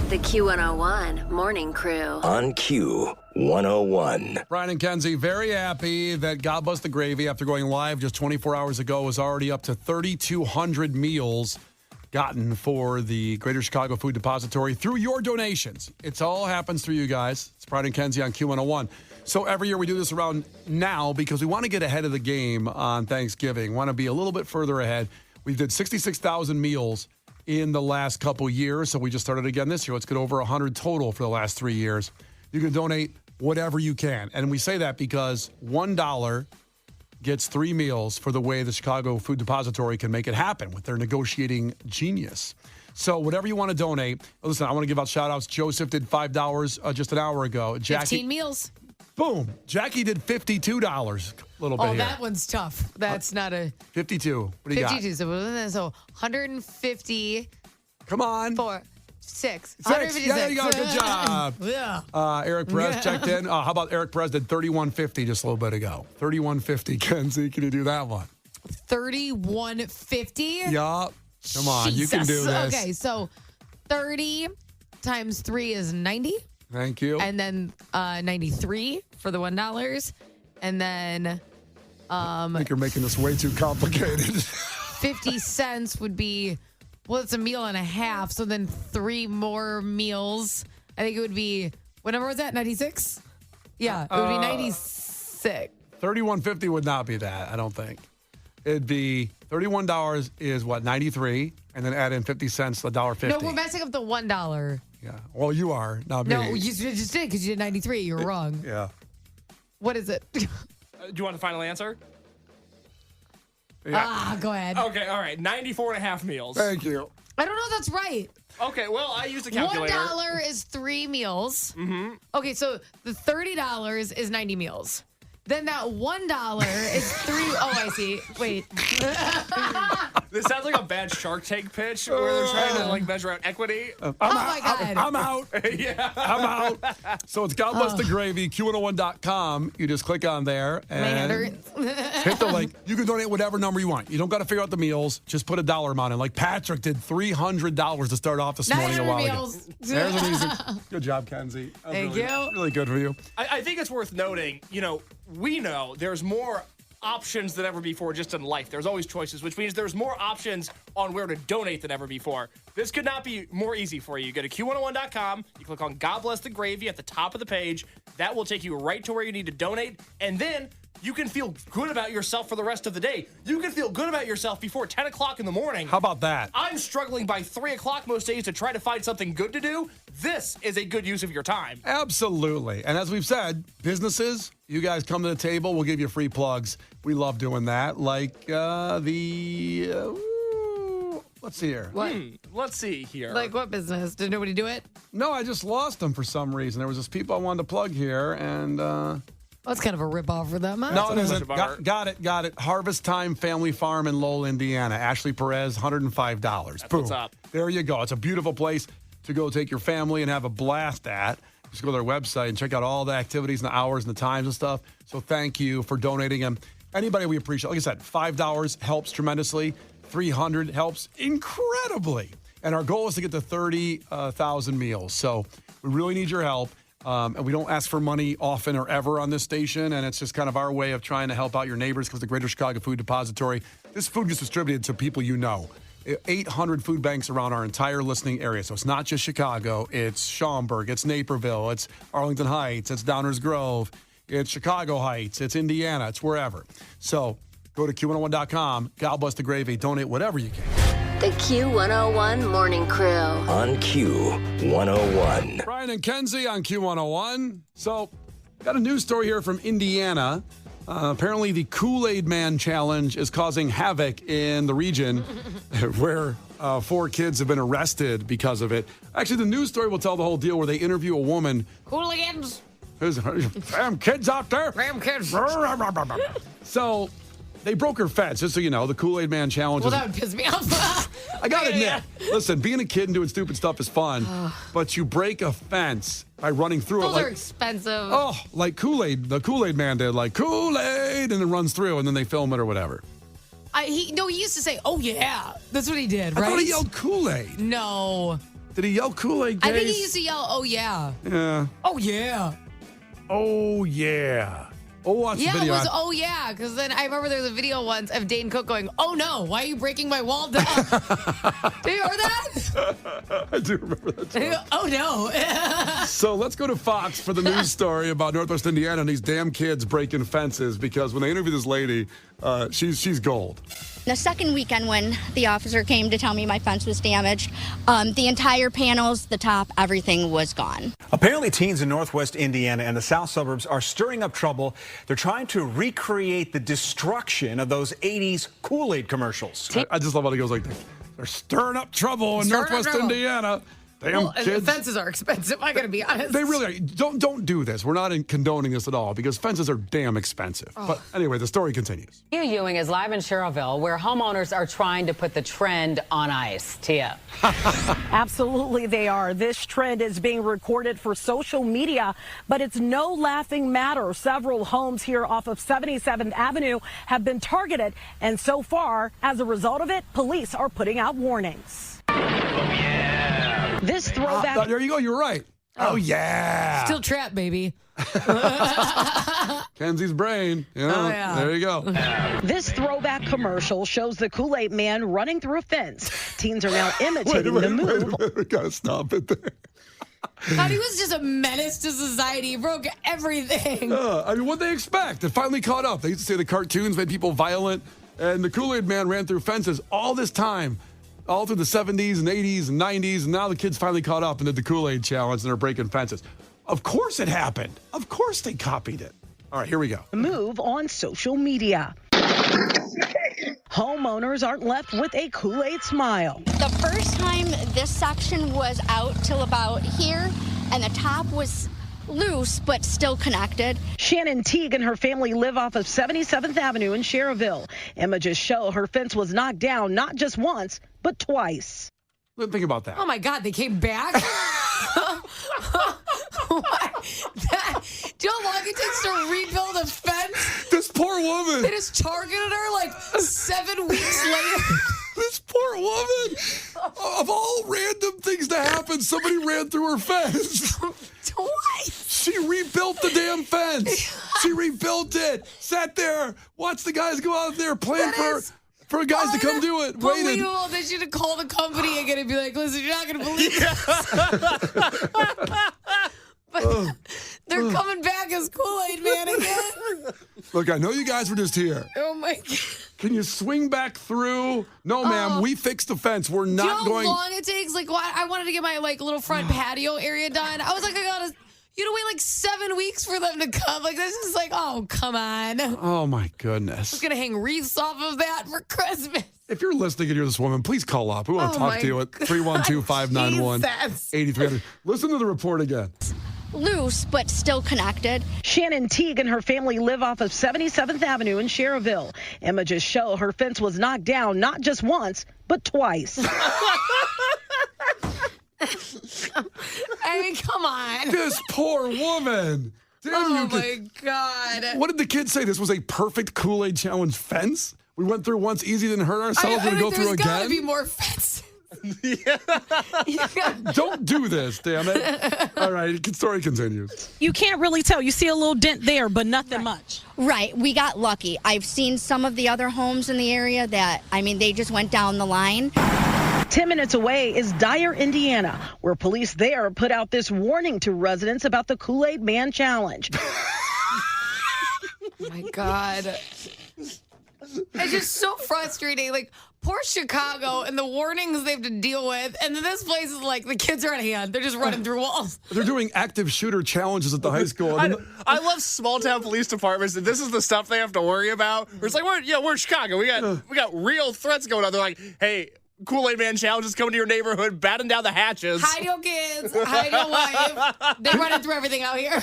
The Q101 Morning Crew. On Q101. Brian and Kenzie, very happy that God Bless the Gravy, after going live just 24 hours ago, was already up to 3,200 meals gotten for the Greater Chicago Food Depository through your donations. It all happens through you guys. It's Brian and Kenzie on Q101. So every year we do this around now because we want to get ahead of the game on Thanksgiving. Want to be a little bit further ahead. We did 66,000 meals in the last couple years, so we just started again this year. Let's get over 100 total for the last 3 years. You can donate whatever you can. And we say that because $1 gets 3 meals for the way the Chicago Food Depository can make it happen with their negotiating genius. So whatever you want to donate. Listen, I want to give out shout-outs. Joseph did $5 just an hour ago. Jackie, 15 meals. Boom. Jackie did $52 a little bit here. That one's tough. That's not a... 52. What do you 52. So 150. Come on. 4, 6. 6. Yeah, there you go. Good job. Yeah. Eric Perez checked in. How about Eric Perez did 3150 just a little bit ago. 3150. Kenzie, can you do that one? 3150? Yeah. Come on. Jesus. You can do this. Okay, so 30 times 3 is 90. Thank you. And then 93 for the $1. And then I think you're making this way too complicated. 50 cents would be, well, it's a meal and a half. So then 3 more meals. I think it would be, what number was that? 96? Yeah, it would be 96. 3150 would not be that, I don't think. It'd be $31 is what, 93, and then add in 50 cents, $1.50. No, we're messing up the $1. Yeah. Well, you are, not me. No, you just did because you did 93. You're wrong. Yeah. What is it? Do you want the final answer? Yeah. Go ahead. Okay, all right. 94 and a half meals. Thank you. I don't know if that's right. Okay, well, I used a calculator. $1 is 3 meals. Mm-hmm. Okay, so the $30 is 90 meals. Then that $1 is 3. Oh, I see. Wait. This sounds like a bad Shark Tank pitch where they're trying to like measure out equity. My God. I'm out. Yeah. I'm out. So it's God Bless the Gravy, Q101.com. You just click on there and hit the link. You can donate whatever number you want. You don't got to figure out the meals. Just put a dollar amount in. Like Patrick did $300 to start off this morning a while ago. There's an easy. Good job, Kenzie. Thank you. Really good for you. I think it's worth noting, we know there's more options than ever before just in life. There's always choices, which means there's more options on where to donate than ever before. This could not be more easy for you. You go to Q101.com, you click on God Bless the Gravy at the top of the page. That will take you right to where you need to donate, and then you can feel good about yourself for the rest of the day. You can feel good about yourself before 10 o'clock in the morning. How about that? I'm struggling by 3 o'clock most days to try to find something good to do. This is a good use of your time. Absolutely. And as we've said, businesses, you guys come to the table, we'll give you free plugs. We love doing that. Like let's see here. What? Let's see here. Like what business? Did nobody do it? No, I just lost them for some reason. There was this people I wanted to plug here, and That's kind of a ripoff for them, huh? no, it isn't. bummer. Got it. Harvest Time Family Farm in Lowell, Indiana. Ashley Perez, $105. Boom. what's up. There you go. It's a beautiful place to go take your family and have a blast at. Just go to their website and check out all the activities and the hours and the times and stuff. So thank you for donating them. Anybody we appreciate. Like I said, $5 helps tremendously. $300 helps incredibly. And our goal is to get to 30,000 meals. So we really need your help. And we don't ask for money often or ever on this station. And it's just kind of our way of trying to help out your neighbors because the Greater Chicago Food Depository, this food gets distributed to people you know. 800 food banks around our entire listening area. So it's not just Chicago. It's Schaumburg. It's Naperville. It's Arlington Heights. It's Downers Grove. It's Chicago Heights. It's Indiana. It's wherever. So go to Q101.com. God Bless the Gravy. Donate whatever you can. The Q101 Morning Crew. On Q101. Brian and Kenzie on Q101. So got a news story here from Indiana. Apparently, the Kool-Aid Man Challenge is causing havoc in the region where 4 kids have been arrested because of it. Actually, the news story will tell the whole deal where they interview a woman. Hooligans. Damn kids out there. Damn kids. So they broke her fence, just so you know. The Kool-Aid Man Challenge Well, is... that would piss me off. I gotta admit, listen, being a kid and doing stupid stuff is fun, but you break a fence by running through Those it. Like, are expensive. oh, like Kool-Aid. The Kool-Aid Man did, like, Kool-Aid, and then runs through, and then they film it or whatever. He used to say, oh, yeah. That's what he did, right? I thought he yelled Kool-Aid. No. Did he yell Kool-Aid Case? I think he used to yell, "Oh yeah." Yeah. Oh yeah. Oh, yeah. Oh, watch the Yeah, video. it was "Oh yeah," because then I remember there was a video once of Dane Cook going, "Oh no, why are you breaking my wall down?" Do you remember that? I do remember that too. Oh no. So let's go to Fox for the news story about Northwest Indiana and these damn kids breaking fences, because when they interview this lady, she's gold. The second weekend when the officer came to tell me my fence was damaged, the entire panels, the top, everything was gone. Apparently, teens in Northwest Indiana and the south suburbs are stirring up trouble. They're trying to recreate the destruction of those 80s Kool-Aid commercials. I just love how he goes like this. They're stirring up trouble in Stirring up Northwest trouble. Indiana. Damn Well, kids. fences are expensive. I gotta be honest. They really are. Don't do this. We're not condoning this at all, because fences are damn expensive. But anyway, the story continues. Tia Ewing is live in Sherrillville, where homeowners are trying to put the trend on ice. Tia. Absolutely, they are. This trend is being recorded for social media, but it's no laughing matter. Several homes here off of 77th Avenue have been targeted, and so far, as a result of it, police are putting out warnings. This throwback. There you go. You're right. Oh, yeah. Still trapped, baby. Kenzie's brain. You know, Oh, yeah. There you go. This throwback commercial shows the Kool-Aid man running through a fence. Teens are now imitating the move. We gotta stop it there. God, he was just a menace to society. He broke everything. I mean, what'd they expect? It finally caught up. They used to say the cartoons made people violent, and the Kool-Aid man ran through fences all this time, all through the 70s and 80s and 90s, and now the kids finally caught up and did the Kool-Aid challenge, and they're breaking fences. Of course it happened. Of course they copied it. All right, here we go. Move on social media. Homeowners aren't left with a Kool-Aid smile. The first time this section was out till about here, and the top was loose but still connected. Shannon Teague and her family live off of 77th Avenue in Sherrillville. Images show her fence was knocked down not just once, but twice. Think about that. Oh my God, they came back? Do you know how long it takes to rebuild a fence? This poor woman. They just targeted her like 7 weeks later. This poor woman. Of all random things to happen, somebody ran through her fence. Twice. She rebuilt the damn fence. She rebuilt it. Sat there, watched the guys go out there, playing for guys to come do it. Waited. Unbelievable. They should have called the company again and be like, listen, you're not going to believe this. But they're coming back as Kool-Aid Man again. Look, I know you guys were just here. Oh, my God. Can you swing back through? No, ma'am. We fixed the fence. We're Do you not know going. how long it takes? Like, I wanted to get my little front patio area done. I was like, I gotta, wait like 7 weeks for them to come. Like, this is like, oh, come on. I Oh, my was goodness. gonna hang wreaths off of that for Christmas. If you're listening and you're this woman, please call up. We want to Oh, talk to you at 312-591-8300. Listen to the report again. Loose but still connected. Shannon Teague and her family live off of 77th Avenue in Sherrillville. Images show her fence was knocked down not just once, but twice. I mean, come on. This poor woman. Damn Oh, you. my God. What did the kids say? This was a perfect Kool-Aid challenge fence? We went through once easy, didn't hurt ourselves. We're going to go through there's gotta again? be more fences. Don't do this, damn it. All right, the story continues. You can't really tell. You see a little dent there, but nothing much. Right, we got lucky. I've seen some of the other homes in the area that, they just went down the line. 10 minutes away is Dyer, Indiana, where police there put out this warning to residents about the Kool-Aid Man Challenge. Oh, my God. It's just so frustrating. Like, poor Chicago and the warnings they have to deal with. And then this place is like, the kids are at hand. They're just running through walls. They're doing active shooter challenges at the high school. I love small town police departments, and this is the stuff they have to worry about. It's like, we're in Chicago. We got real threats going on. They're like, hey, Kool-Aid Man challenge is coming to your neighborhood. Batten down the hatches. Hide your kids. Hide your wife. They're running through everything out here.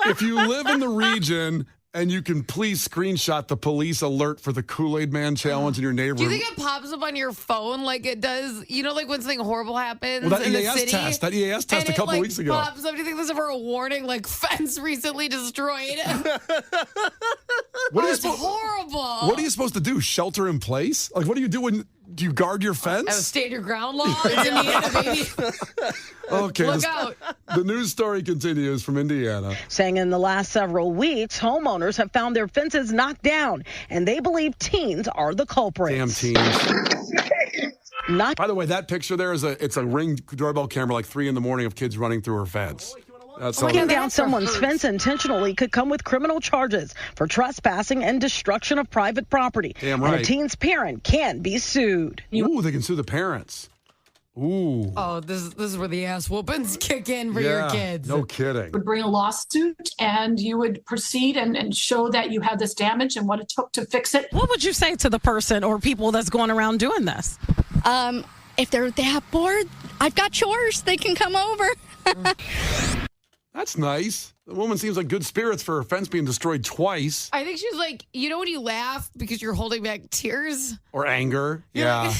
If you live in the region and you can please screenshot the police alert for the Kool-Aid Man challenge in your Do neighborhood. you think it pops up on your phone like it does, like when something horrible happens Well, that in the EAS city? test, that EAS test and a couple it, weeks ago. Pops up. Do you think there's ever a warning like fence recently destroyed? What are you It's horrible. What are you supposed to do? Shelter in place? Like, what do you do when you guard your fence? Stand your ground law. It's Indiana, baby. Okay. Look out. The news story continues from Indiana. Saying in the last several weeks, homeowners have found their fences knocked down, and they believe teens are the culprits. Damn teens. By the way, that picture there it's a Ring doorbell camera like 3 a.m. of kids running through her fence. Taking down someone's fence intentionally could come with criminal charges for trespassing and destruction of private property. Damn right. And a teen's parent can be sued. Ooh, they can sue the parents. Ooh. Oh, this is where the ass whoopings kick in for your kids. No kidding. Would bring a lawsuit, and you would proceed and show that you had this damage and what it took to fix it. What would you say to the person or people that's going around doing this? If they're that bored, I've got chores. They can come over. That's nice. The woman seems like good spirits for her fence being destroyed twice. I think she's like, you know when you laugh because you're holding back tears? Or anger. Yeah.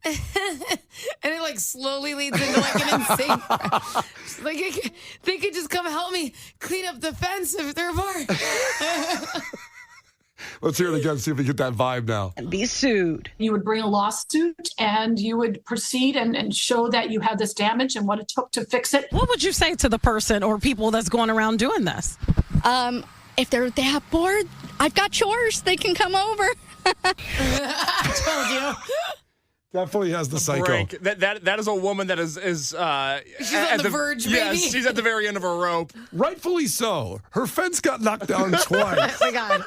And it like slowly leads into like an insane. She's like, they could just come help me clean up the fence if they're apart. Let's hear it again, see if we get that vibe now. And be sued. You would bring a lawsuit, and you would proceed and show that you had this damage and what it took to fix it. What would you say to the person or people that's going around doing this? If they're that bored, I've got chores. They can come over. I told you. Definitely has the psycho. Break. That is a woman that is she's on the verge, baby. Yes, she's at the very end of her rope. Rightfully so. Her fence got knocked down twice. Oh my God.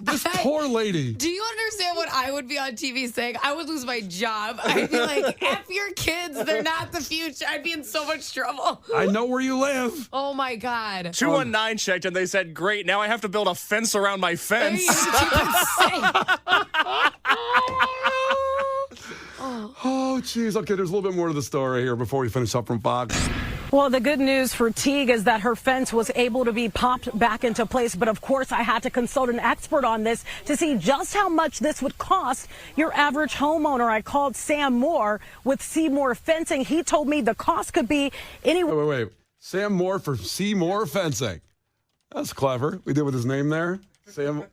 This poor lady. Do you understand what I would be on TV saying? I would lose my job. I'd be like, F your kids. They're not the future. I'd be in so much trouble. I know where you live. Oh my God. 219 checked and they said, great, now I have to build a fence around my fence. Oh, jeez. Okay, there's a little bit more to the story here before we finish up from Fox. Well, the good news for Teague is that her fence was able to be popped back into place. But of course, I had to consult an expert on this to see just how much this would cost your average homeowner. I called Sam Moore with Seymour Fencing. He told me the cost could be anywhere. Wait. Sam Moore for Seymour Fencing. That's clever. We did with his name there. Sam.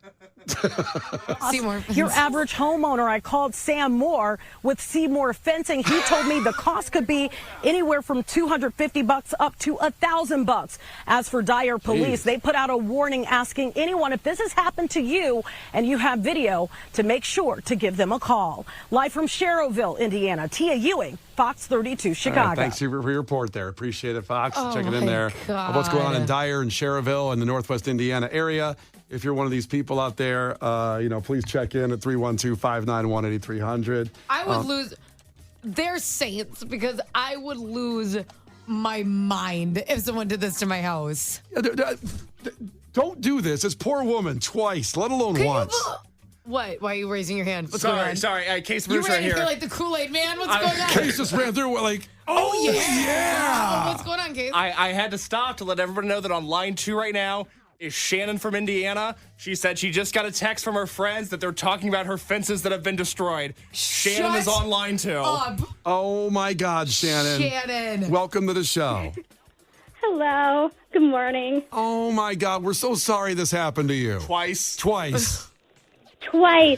Seymour. Your average homeowner. I called Sam Moore with Seymour Fencing. He told me the cost could be anywhere from $250 up to $1,000. As for Dyer Police, they put out a warning asking anyone if this has happened to you and you have video to make sure to give them a call. Live from Sherrillville, Indiana, Tia Ewing, Fox 32 Chicago. Right, thanks for your report there. Appreciate it, Fox. Oh Checking in there. God. Of what's going on in Dyer and Sherrillville and the Northwest Indiana area. If you're one of these people out there, please check in at 312-591-8300. I would lose. They're saints because I would lose my mind if someone did this to my house. Don't do this. This poor woman twice, let alone once. What? Why are you raising your hand? What's going on? Sorry. Case You Bruce ran right here. here like the Kool-Aid man. What's going on? Case just ran through like, oh yeah. What's going on, Case? I had to stop to let everybody know that on line 2 right now is Shannon from Indiana. She said she just got a text from her friends that they're talking about her fences that have been destroyed. Shannon is on line 2. Oh my God, Shannon. Shannon. Welcome to the show. Hello. Good morning. Oh my God, we're so sorry this happened to you. Twice. Twice,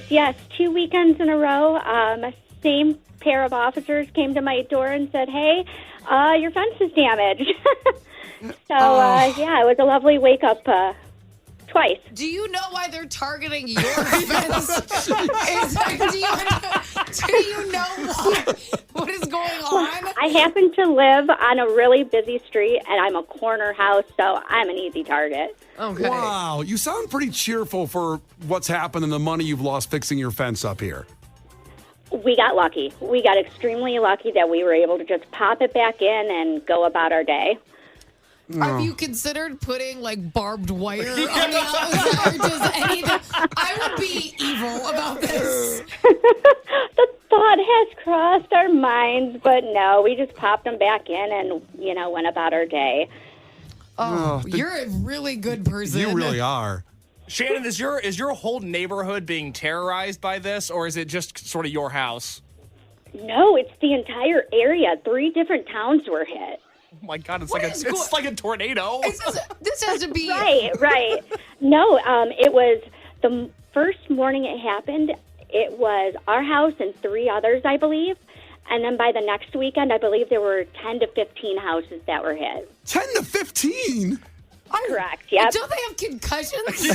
yes. 2 weekends in a row. Same pair of officers came to my door and said, hey, your fence is damaged. So, it was a lovely wake-up twice. Do you know why they're targeting your fence? Do you know what is going on? I happen to live on a really busy street, and I'm a corner house, so I'm an easy target. Okay. Wow, you sound pretty cheerful for what's happened and the money you've lost fixing your fence up here. We got lucky. We got extremely lucky that we were able to just pop it back in and go about our day. Have you considered putting like barbed wire on the outside or just anything? I would be evil about this. The thought has crossed our minds, but no, we just popped them back in and, went about our day. You're a really good person. You really are. Shannon, is your whole neighborhood being terrorized by this, or is it just sort of your house? No, it's the entire area. 3 different towns were hit. Oh my God, it's like a tornado. This has to be right. No, it was the first morning it happened. it was our house and 3 others, I believe. And then by the next weekend, I believe there were 10 to 15 houses that were hit. 10 to 15? Correct, yep. Don't they have concussions?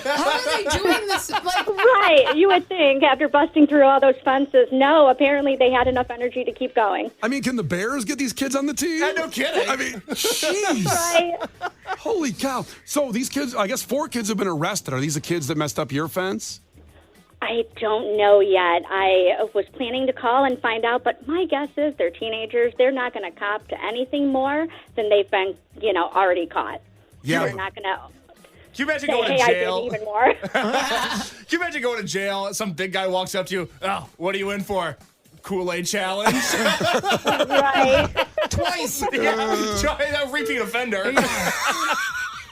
How are they doing this? Right, you would think after busting through all those fences. No, apparently they had enough energy to keep going. I mean, can the Bears get these kids on the team? Yeah, no kidding. I mean, jeez. Right. Holy cow. So these kids, I guess 4 kids have been arrested. Are these the kids that messed up your fence? I don't know yet. I was planning to call and find out, but my guess is they're teenagers. They're not going to cop to anything more than they've been, already caught. Yeah. They're not going to Can you imagine say, going hey, to I jail? did even more. Can you imagine going to jail? Some big guy walks up to you. Oh, what are you in for? Kool-Aid challenge? Right. Twice. Yeah, try that repeat offender.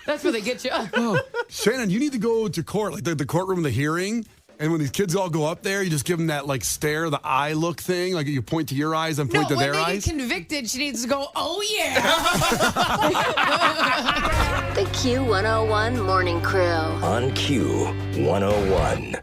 That's where they get you. Oh, Shannon, you need to go to court, like the courtroom, the hearing. And when these kids all go up there, you just give them that stare, the eye look thing. Like you point to your eyes and point to their eyes. No, when they get convicted, she needs to go, oh, yeah. The Q101 Morning Crew. On Q101.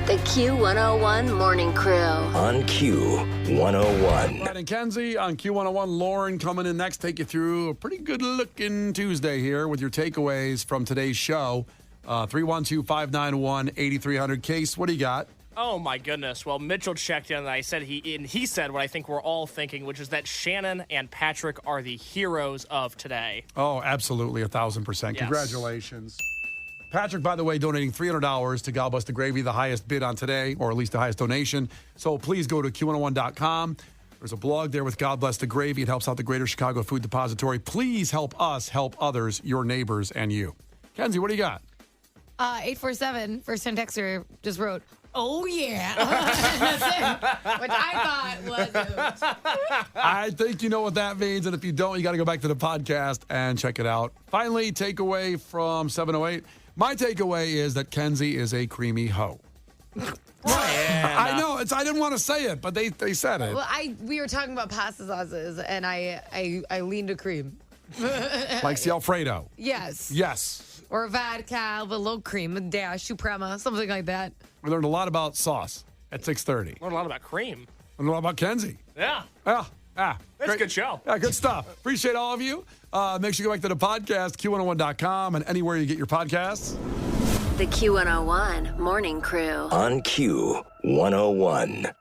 The Q101 Morning Crew. On Q101. Brad and Kenzie on Q101. Lauren coming in next. Take you through a pretty good-looking Tuesday here with your takeaways from today's show. 312-591-8300. Case, what do you got? Oh, my goodness. Well, Mitchell checked in, and he said what I think we're all thinking, which is that Shannon and Patrick are the heroes of today. Oh, absolutely, 1,000%. Yes. Congratulations. Patrick, by the way, donating $300 to God Bless the Gravy, the highest bid on today, or at least the highest donation. So please go to Q101.com. There's a blog there with God Bless the Gravy. It helps out the Greater Chicago Food Depository. Please help us help others, your neighbors, and you. Kenzie, what do you got? 847, first-time texter, just wrote, oh, yeah. That's it, which I thought was it. I think you know what that means, and if you don't, you got to go back to the podcast and check it out. Finally, takeaway from 708. My takeaway is that Kenzie is a creamy hoe. I know. I didn't want to say it, but they said it. Well, we were talking about pasta sauces, and I leaned to cream. Like the Alfredo. Yes. Yes. Or vodka with a little cream, a dash, suprema, something like that. We learned a lot about sauce at 6:30. Learned a lot about cream. Learned a lot about Kenzie. Yeah. Yeah. That's a good show. Yeah, good stuff. Appreciate all of you. Make sure you go back to the podcast, Q101.com, and anywhere you get your podcasts. The Q101 Morning Crew. On Q101.